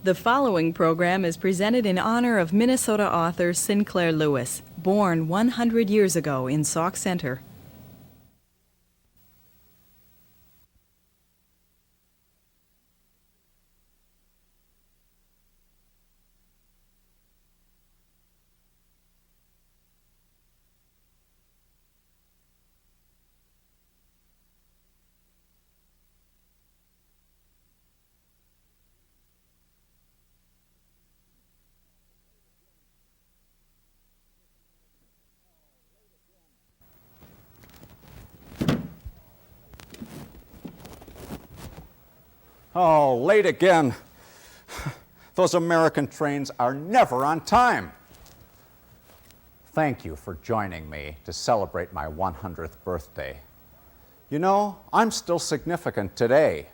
The following program is presented in honor of Minnesota author Sinclair Lewis, born 100 years ago in Sauk Center. Oh, late again. Those American trains are never on time. Thank you for joining me to celebrate my 100th birthday. You know, I'm still significant today.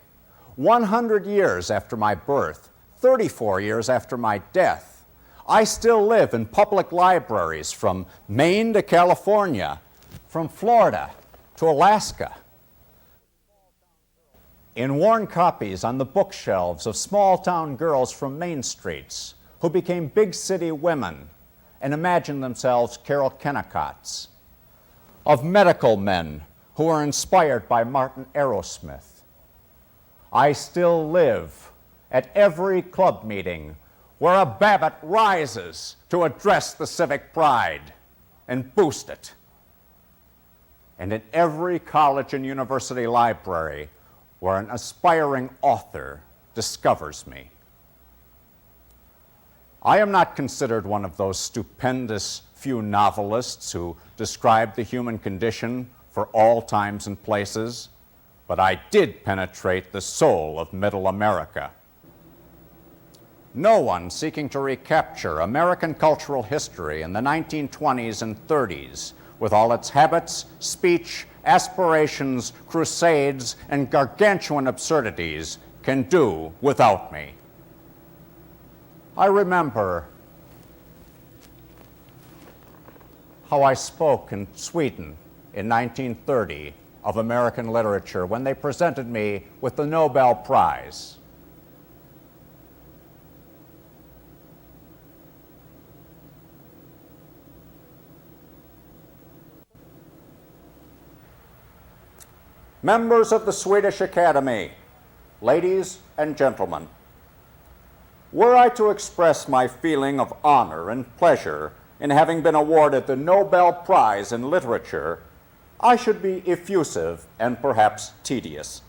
100 years after my birth, 34 years after my death, I still live in public libraries from Maine to California, from Florida to Alaska. In worn copies on the bookshelves of small-town girls from Main Streets who became big city women and imagined themselves Carol Kennicotts, of medical men who were inspired by Martin Aerosmith. I still live at every club meeting where a Babbitt rises to address the civic pride and boost it. And in every college and university library where an aspiring author discovers me. I am not considered one of those stupendous few novelists who describe the human condition for all times and places, but I did penetrate the soul of middle America. No one seeking to recapture American cultural history in the 1920s and 30s with all its habits, speech, aspirations, crusades, and gargantuan absurdities can do without me. I remember how I spoke in Sweden in 1930 of American literature when they presented me with the Nobel Prize. Members of the Swedish Academy, ladies and gentlemen, were I to express my feeling of honor and pleasure in having been awarded the Nobel Prize in Literature, I should be effusive and perhaps tedious.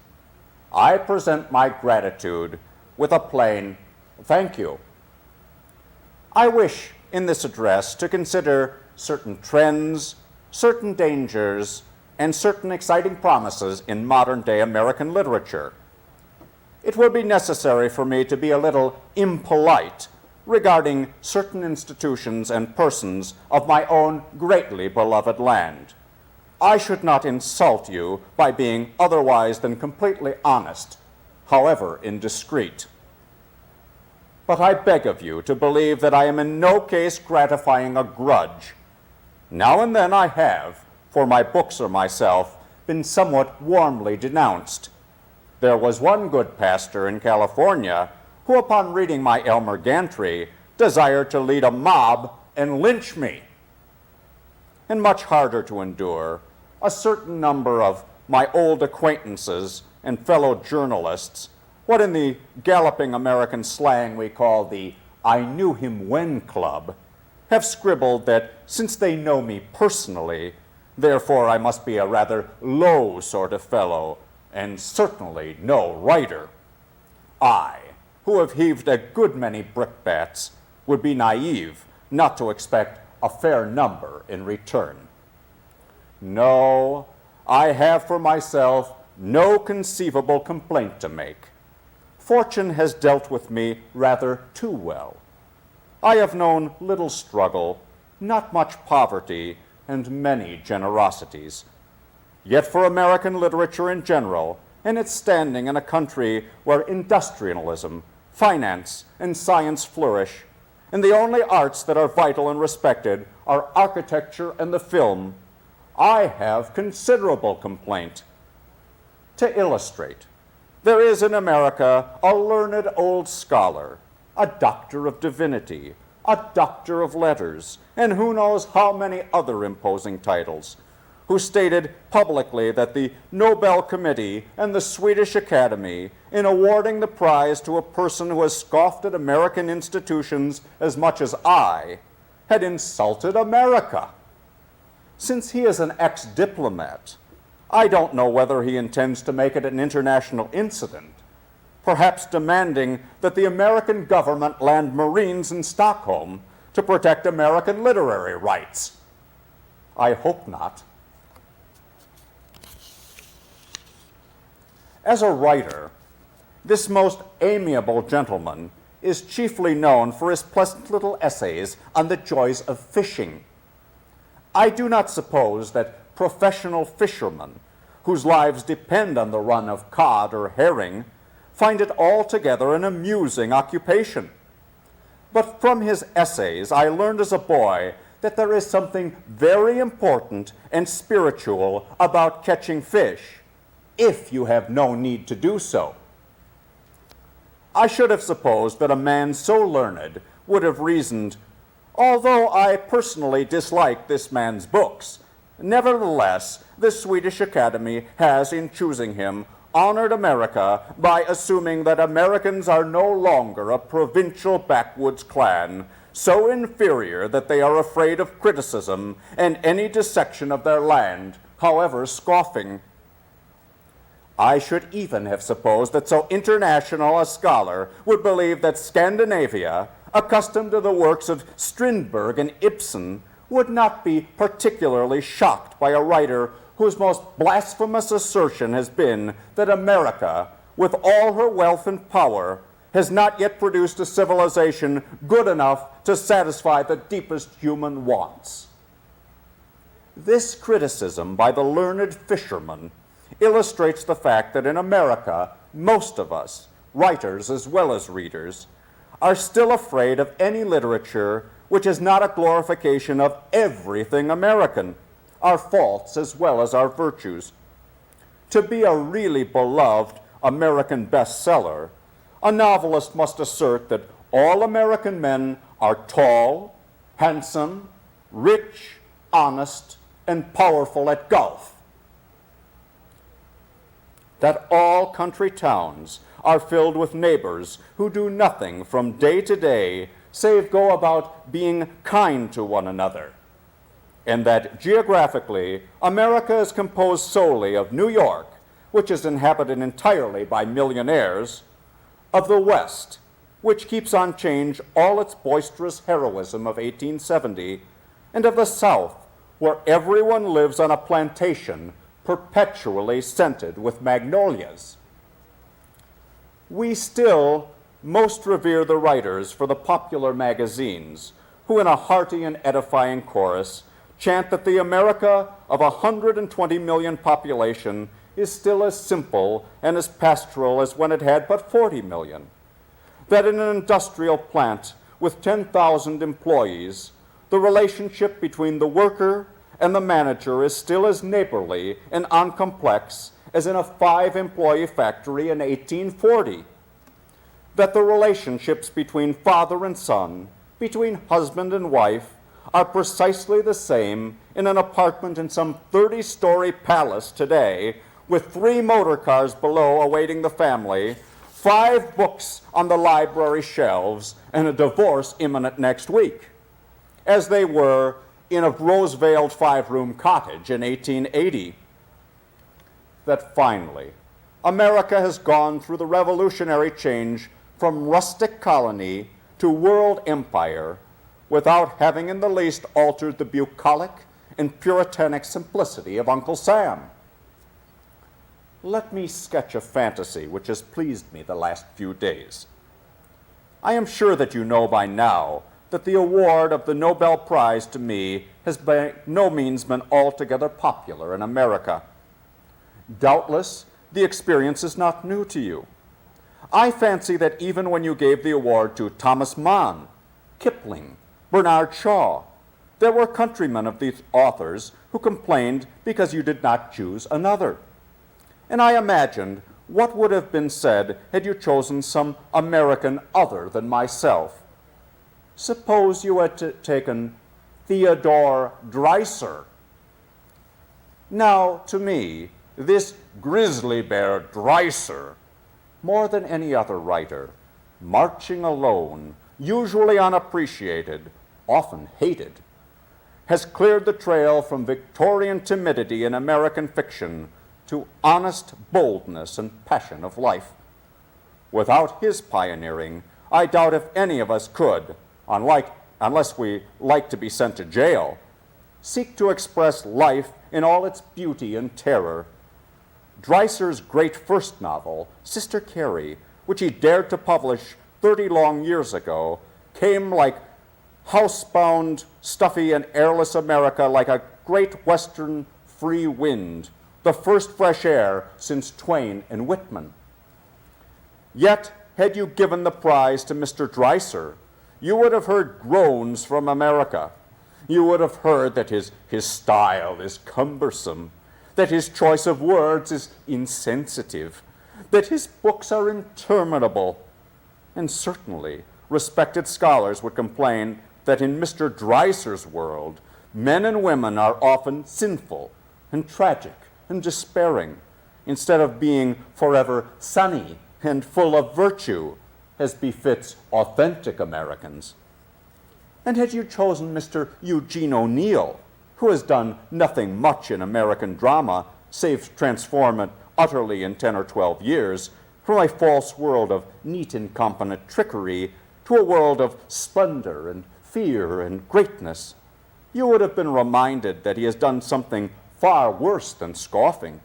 I present my gratitude with a plain thank you. I wish in this address to consider certain trends, certain dangers, and certain exciting promises in modern-day American literature. It will be necessary for me to be a little impolite regarding certain institutions and persons of my own greatly beloved land. I should not insult you by being otherwise than completely honest, however indiscreet. But I beg of you to believe that I am in no case gratifying a grudge. Now and then I have, for my books or myself, been somewhat warmly denounced. There was one good pastor in California who, upon reading my Elmer Gantry, desired to lead a mob and lynch me. And much harder to endure, a certain number of my old acquaintances and fellow journalists, what in the galloping American slang we call the I Knew Him When Club, have scribbled that since they know me personally, therefore I must be a rather low sort of fellow, and certainly no writer. I, who have heaved a good many brickbats, would be naive not to expect a fair number in return. No, I have for myself no conceivable complaint to make. Fortune has dealt with me rather too well. I have known little struggle, not much poverty, and many generosities. Yet for American literature in general, and its standing in a country where industrialism, finance, and science flourish, and the only arts that are vital and respected are architecture and the film, I have considerable complaint. To illustrate, there is in America a learned old scholar, a doctor of divinity, a doctor of letters, and who knows how many other imposing titles, who stated publicly that the Nobel Committee and the Swedish Academy, in awarding the prize to a person who has scoffed at American institutions as much as I, had insulted America. Since he is an ex-diplomat, I don't know whether he intends to make it an international incident, perhaps demanding that the American government land Marines in Stockholm to protect American literary rights. I hope not. As a writer, this most amiable gentleman is chiefly known for his pleasant little essays on the joys of fishing. I do not suppose that professional fishermen, whose lives depend on the run of cod or herring, find it altogether an amusing occupation. But from his essays, I learned as a boy that there is something very important and spiritual about catching fish, if you have no need to do so. I should have supposed that a man so learned would have reasoned, although I personally dislike this man's books, nevertheless, the Swedish Academy has, in choosing him, honored America by assuming that Americans are no longer a provincial backwoods clan, so inferior that they are afraid of criticism and any dissection of their land, however scoffing. I should even have supposed that so international a scholar would believe that Scandinavia, accustomed to the works of Strindberg and Ibsen, would not be particularly shocked by a writer whose most blasphemous assertion has been that America, with all her wealth and power, has not yet produced a civilization good enough to satisfy the deepest human wants. This criticism by the learned fisherman illustrates the fact that in America, most of us, writers as well as readers, are still afraid of any literature which is not a glorification of everything American, our faults as well as our virtues. To be a really beloved American bestseller, a novelist must assert that all American men are tall, handsome, rich, honest, and powerful at golf. That all country towns are filled with neighbors who do nothing from day to day save go about being kind to one another, and that geographically America is composed solely of New York, which is inhabited entirely by millionaires, of the West, which keeps on change all its boisterous heroism of 1870, and of the South, where everyone lives on a plantation perpetually scented with magnolias. We still most revere the writers for the popular magazines, who in a hearty and edifying chorus chant that the America of 120 million population is still as simple and as pastoral as when it had but 40 million. That in an industrial plant with 10,000 employees, the relationship between the worker and the manager is still as neighborly and uncomplex as in a 5-employee factory in 1840. That the relationships between father and son, between husband and wife, are precisely the same in an apartment in some 30-story palace today, with 3 motor cars below awaiting the family, 5 books on the library shelves, and a divorce imminent next week, as they were in a rose-veiled 5-room cottage in 1880. That finally, America has gone through the revolutionary change from rustic colony to world empire without having in the least altered the bucolic and puritanic simplicity of Uncle Sam. Let me sketch a fantasy which has pleased me the last few days. I am sure that you know by now that the award of the Nobel Prize to me has by no means been altogether popular in America. Doubtless, the experience is not new to you. I fancy that even when you gave the award to Thomas Mann, Kipling, Bernard Shaw, there were countrymen of these authors who complained because you did not choose another. And I imagined, what would have been said had you chosen some American other than myself? Suppose you had taken Theodore Dreiser. Now, to me, this grizzly bear Dreiser, more than any other writer, marching alone, usually unappreciated, often hated, has cleared the trail from Victorian timidity in American fiction to honest boldness and passion of life. Without his pioneering, I doubt if any of us could, unless we like to be sent to jail, seek to express life in all its beauty and terror. Dreiser's great first novel, Sister Carrie, which he dared to publish 30 long years ago, came like housebound, stuffy, and airless America like a great western free wind, the first fresh air since Twain and Whitman. Yet, had you given the prize to Mr. Dreiser, you would have heard groans from America. You would have heard that his style is cumbersome, that his choice of words is insensitive, that his books are interminable. And certainly, respected scholars would complain that in Mr. Dreiser's world, men and women are often sinful and tragic and despairing, instead of being forever sunny and full of virtue, as befits authentic Americans. And had you chosen Mr. Eugene O'Neill, who has done nothing much in American drama, save transform it utterly in 10 or 12 years, from a false world of neat and competent trickery to a world of splendor and fear and greatness, you would have been reminded that he has done something far worse than scoffing.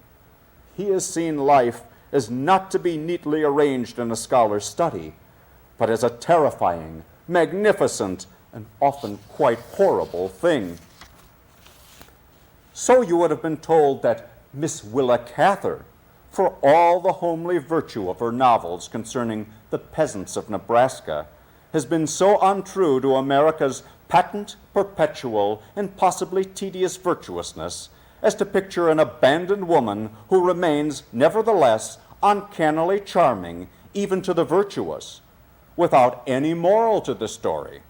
He has seen life as not to be neatly arranged in a scholar's study, but as a terrifying, magnificent, and often quite horrible thing. So you would have been told that Miss Willa Cather, for all the homely virtue of her novels concerning the peasants of Nebraska, has been so untrue to America's patent, perpetual, and possibly tedious virtuousness as to picture an abandoned woman who remains, nevertheless, uncannily charming even to the virtuous, without any moral to the story.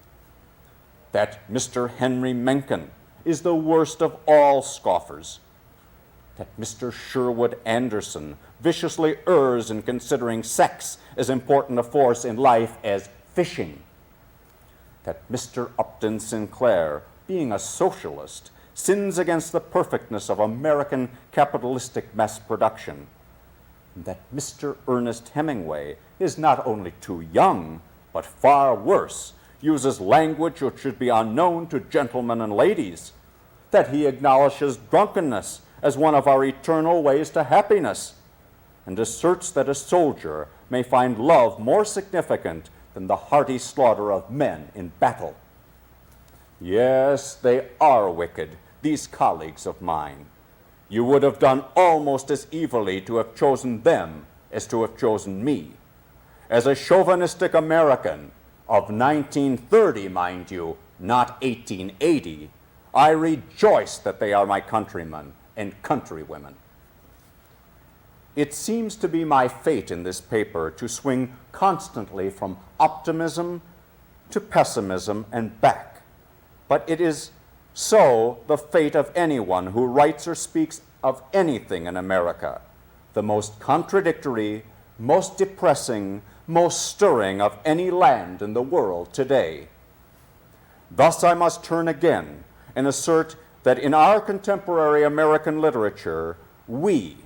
That Mr. Henry Mencken is the worst of all scoffers. That Mr. Sherwood Anderson viciously errs in considering sex as important a force in life as fishing. That Mr. Upton Sinclair, being a socialist, sins against the perfectness of American capitalistic mass production. And that Mr. Ernest Hemingway is not only too young, but far worse, uses language which should be unknown to gentlemen and ladies. That he acknowledges drunkenness as one of our eternal ways to happiness, and asserts that a soldier may find love more significant than the hearty slaughter of men in battle. Yes, they are wicked, these colleagues of mine. You would have done almost as evilly to have chosen them as to have chosen me. As a chauvinistic American of 1930, mind you, not 1880, I rejoice that they are my countrymen and countrywomen. It seems to be my fate in this paper to swing constantly from optimism to pessimism and back. But it is so the fate of anyone who writes or speaks of anything in America, the most contradictory, most depressing, most stirring of any land in the world today. Thus I must turn again and assert that in our contemporary American literature, we,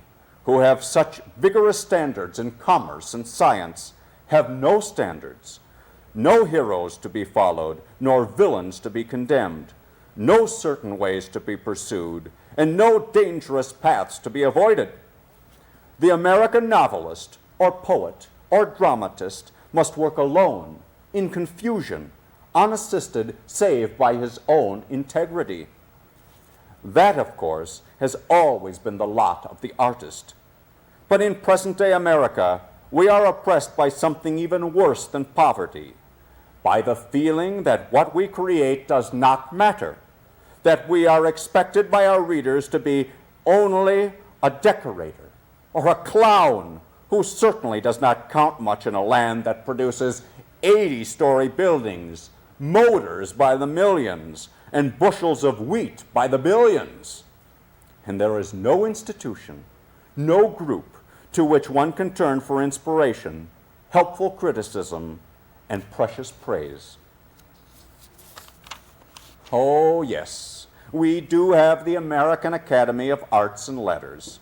who have such vigorous standards in commerce and science, have no standards, no heroes to be followed, nor villains to be condemned, no certain ways to be pursued, and no dangerous paths to be avoided. The American novelist, or poet, or dramatist must work alone, in confusion, unassisted save by his own integrity. That, of course, has always been the lot of the artist. But in present-day America, we are oppressed by something even worse than poverty, by the feeling that what we create does not matter, that we are expected by our readers to be only a decorator or a clown who certainly does not count much in a land that produces 80-story buildings, motors by the millions, and bushels of wheat by the billions. And there is no institution, no group to which one can turn for inspiration, helpful criticism, and precious praise. Oh, yes, we do have the American Academy of Arts and Letters.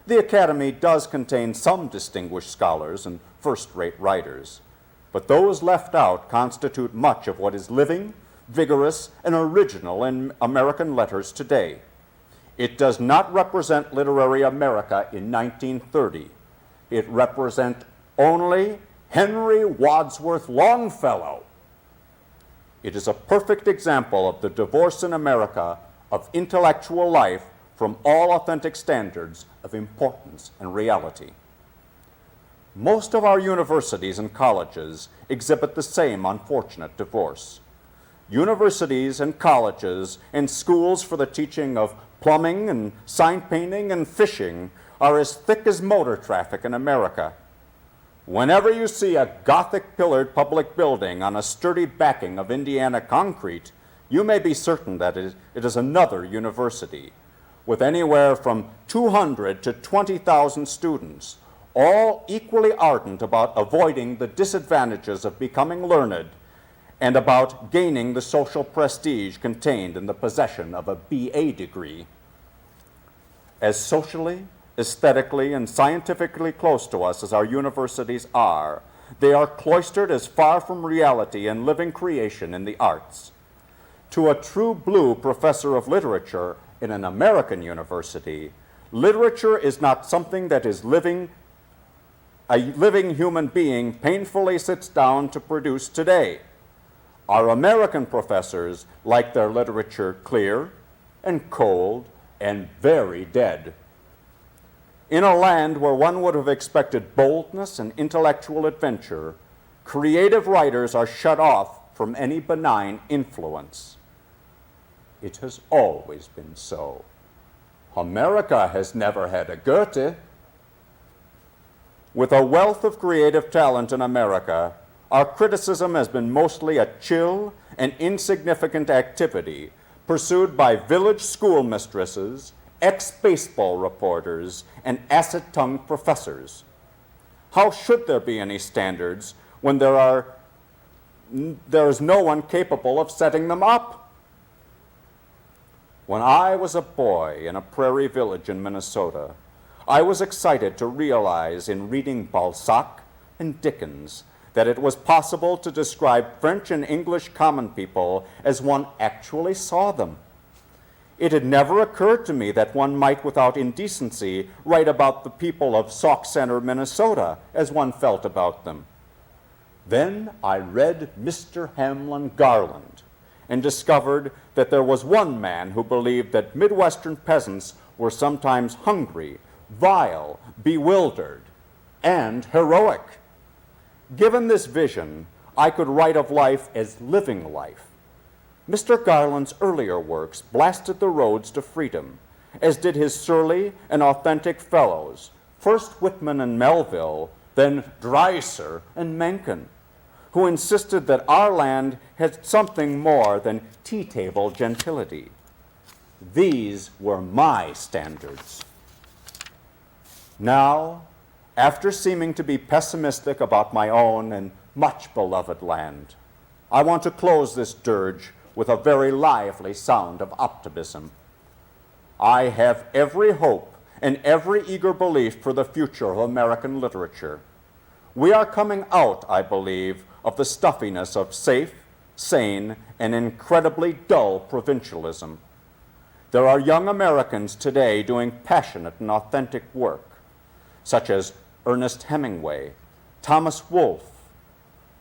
The Academy does contain some distinguished scholars and first-rate writers, but those left out constitute much of what is living, vigorous, and original in American letters today. It does not represent literary America in 1930. It represents only Henry Wadsworth Longfellow. It is a perfect example of the divorce in America of intellectual life from all authentic standards of importance and reality. Most of our universities and colleges exhibit the same unfortunate divorce. Universities and colleges and schools for the teaching of plumbing and sign painting and fishing are as thick as motor traffic in America. Whenever you see a Gothic-pillared public building on a sturdy backing of Indiana concrete, you may be certain that it is another university, with anywhere from 200 to 20,000 students, all equally ardent about avoiding the disadvantages of becoming learned and about gaining the social prestige contained in the possession of a BA degree. As socially, aesthetically, and scientifically close to us as our universities are, they are cloistered as far from reality and living creation in the arts. To a true blue professor of literature in an American university, literature is not something that a living human being painfully sits down to produce today. Our American professors like their literature clear and cold and very dead. In a land where one would have expected boldness and intellectual adventure, creative writers are shut off from any benign influence. It has always been so. America has never had a Goethe. With a wealth of creative talent in America, our criticism has been mostly a chill and insignificant activity pursued by village schoolmistresses, ex-baseball reporters, and acid-tongued professors. How should there be any standards when there is no one capable of setting them up? When I was a boy in a prairie village in Minnesota, I was excited to realize in reading Balzac and Dickens that it was possible to describe French and English common people as one actually saw them. It had never occurred to me that one might, without indecency, write about the people of Sauk Center, Minnesota, as one felt about them. Then I read Mr. Hamlin Garland and discovered that there was one man who believed that Midwestern peasants were sometimes hungry, vile, bewildered, and heroic. Given this vision, I could write of life as living life. Mr. Garland's earlier works blasted the roads to freedom, as did his surly and authentic fellows, first Whitman and Melville, then Dreiser and Mencken, who insisted that our land had something more than tea-table gentility. These were my standards. Now, after seeming to be pessimistic about my own and much beloved land, I want to close this dirge with a very lively sound of optimism. I have every hope and every eager belief for the future of American literature. We are coming out, I believe, of the stuffiness of safe, sane, and incredibly dull provincialism. There are young Americans today doing passionate and authentic work, such as Ernest Hemingway, Thomas Wolfe,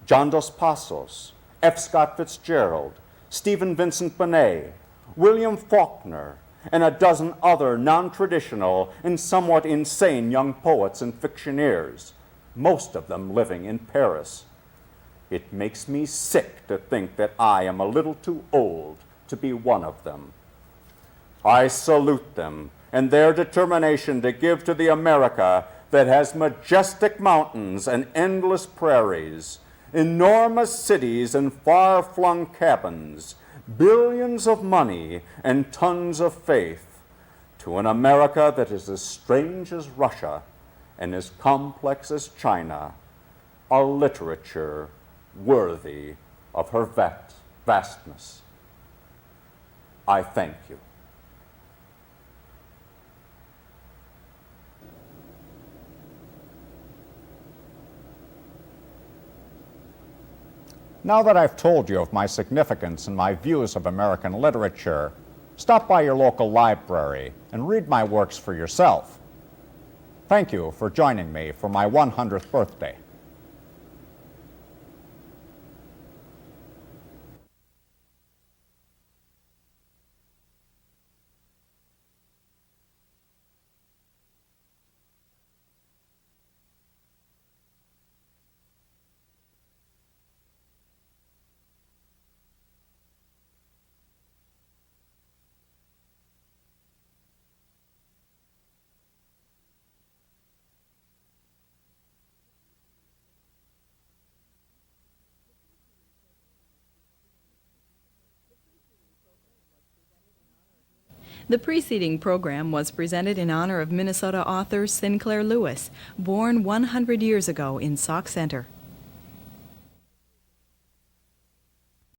John Dos Passos, F. Scott Fitzgerald, Stephen Vincent Benet, William Faulkner, and a dozen other non-traditional and somewhat insane young poets and fictioneers, most of them living in Paris. It makes me sick to think that I am a little too old to be one of them. I salute them and their determination to give to the America that has majestic mountains and endless prairies, enormous cities and far-flung cabins, billions of money and tons of faith, to an America that is as strange as Russia and as complex as China, a literature worthy of her vastness. I thank you. Now that I've told you of my significance and my views of American literature, stop by your local library and read my works for yourself. Thank you for joining me for my 100th birthday. The preceding program was presented in honor of Minnesota author Sinclair Lewis, born 100 years ago in Sauk Center.